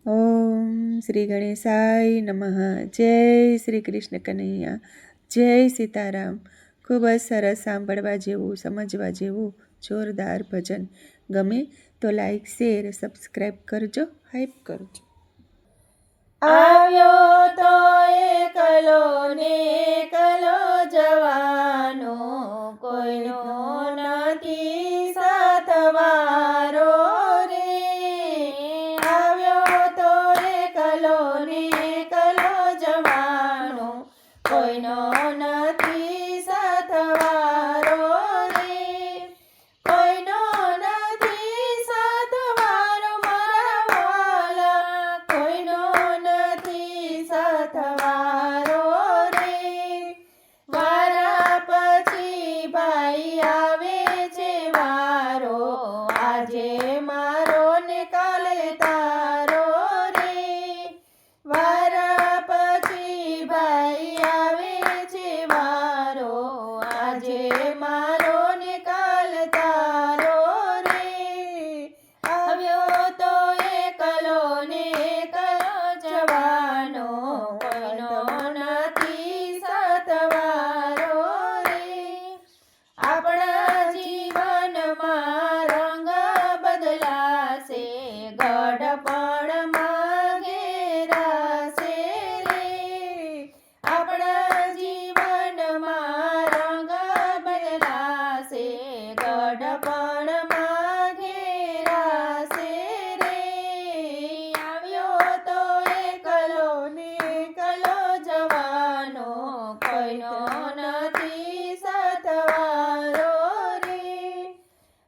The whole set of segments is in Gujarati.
ઓમ શ્રી ગણેશાય નમઃ. જય શ્રી કૃષ્ણ કનૈયા, જય સીતારામ. ખૂબ જ સરસ, સાંભળવા જેવું, સમજવા જેવું જોરદાર ભજન. ગમે તો લાઈક, શેર, સબસ્ક્રાઈબ કરજો, હાઈપ કરજો. આવ્યો તો એકલો ને એકલો જવાનો, કોઈનો નથી સાથવારો રે. આવ્યો તો એકલો ને એકલો જવાનો, કોઈનો નથી સાથવારો રે. કોઈનો નથી સાથવારો મારા વાલા, કોઈનો નથી સાથવારો રે. વારા પછી ભાઈ આવે છે વારો, આજે મારો ને કાલે તારો રે. વારા પછી ભાઈ આવે છે વારો, આજે મારો ને કાલે તારો રે. આવ્યો તો એકલો ને એકલો જવાનો, કોઈનો નથી સાથવારો રે. આપણા જીવનમાં રંગ બદલાશે, ગઢપણમાં ઘેરાશે રે. આપણા જીવનમાં રંગ બદલાશે, ગઢપણમાં ઘેરાશે રે. આવ્યો તો એકલો ને એકલો જવાનો, કોઈનો નથી સાથવારો રે.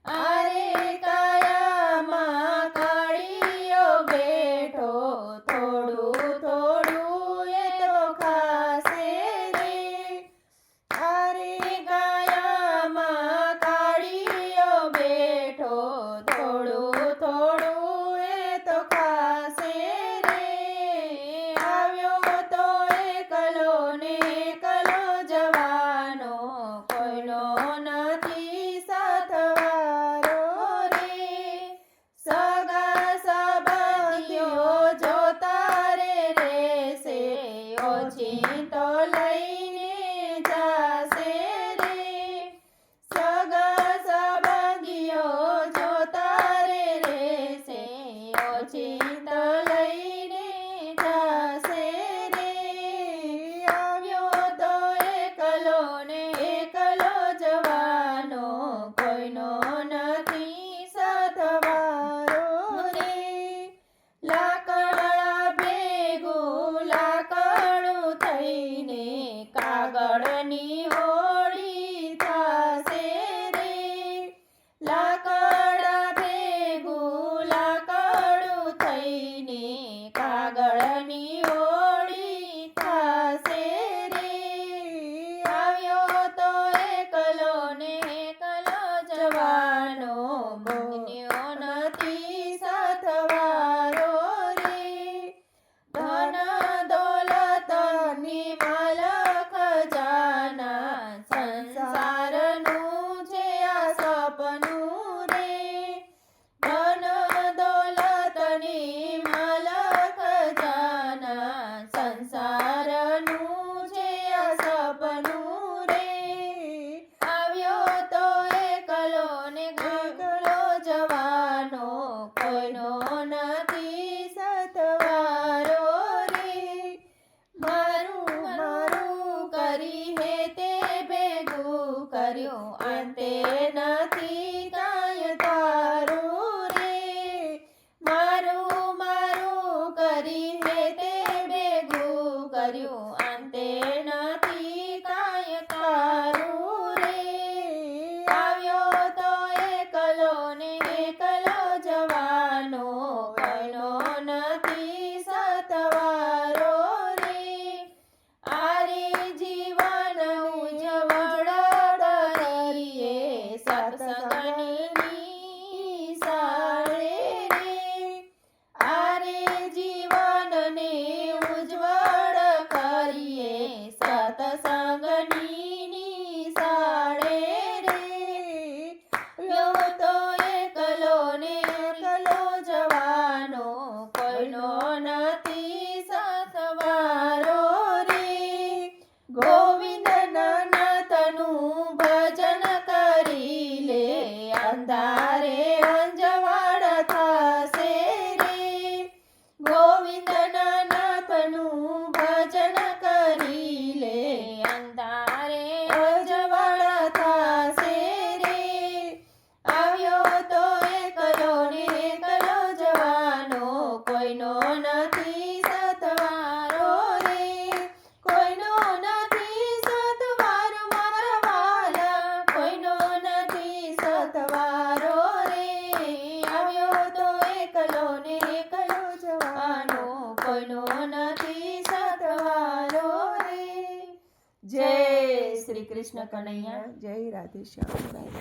અરે કાયામાં કાળીયો બેઠો, થોડું થોડું એ તો ખાશે રે. અરે કાયામાં કાળીયો બેઠો, થોડું થોડું એ તો ખાશે રે. આવ્યો તો એકલો ને એકલો જવાનો, કોઈનો નથી સાથવારો રે. સગા સંબંધીઓ જો તારે રહેશે, ઓચિંતો લઈને જાશે રે. સગા સંબંધીઓ જો તારે રહેશે, ઓચિંતો લઈને જાશે રે. આવ્યો તો એકલો ને એકલો જવાનો, કોઈનો નથી સાથવારો રે. લાકડા ભેગું લાકડું થઈને, કાગળની હોળી થાશે રે. લાકડા ભેગું લાકડું થઈને, કાગળની હોળી થાશે રે. આવ્યો તો એકલો ને એકલો જવાનો, બન્યો નથી સાથવારો રે. ધન દોલતની માલક ખજાના, સંસારનું છે આ સપનું રે. ધન દોલતની માલક ખજાના, સંસારનું છે આ સપનું રે. આવ્યો તો એકલો ને એકલો જવાનો, કોઈનો નથી સાથવારો રે. મારું મારું કરી હે તે ભેગું કર્યું, અંતે નથી કાંઈ તારું રે. મારું મારું કરી હે તે ભેગું કર્યું, અંતે નથી કાંઈ તારું રે. આવ્યો તો એકલો ને એકલો જવાનો, કોઈનો નથી સાથવારો રે. આરે જીવન ઉજવળ ડરીએ, અંધારે અજવાળા થાશે રે આવ્યો તો એકલો ને એકલો જવાનો કોઈનો નથી સતવારો રે કોઈનો નથી સતવારો મારા વાલા કોઈનો નથી સતવારો રે આવ્યો તો એકલો ને એકલો જવાનો કોઈનો નથી સતવારો રે જય શ્રી કૃષ્ણ કનૈયા જય રાધે શ્યામ.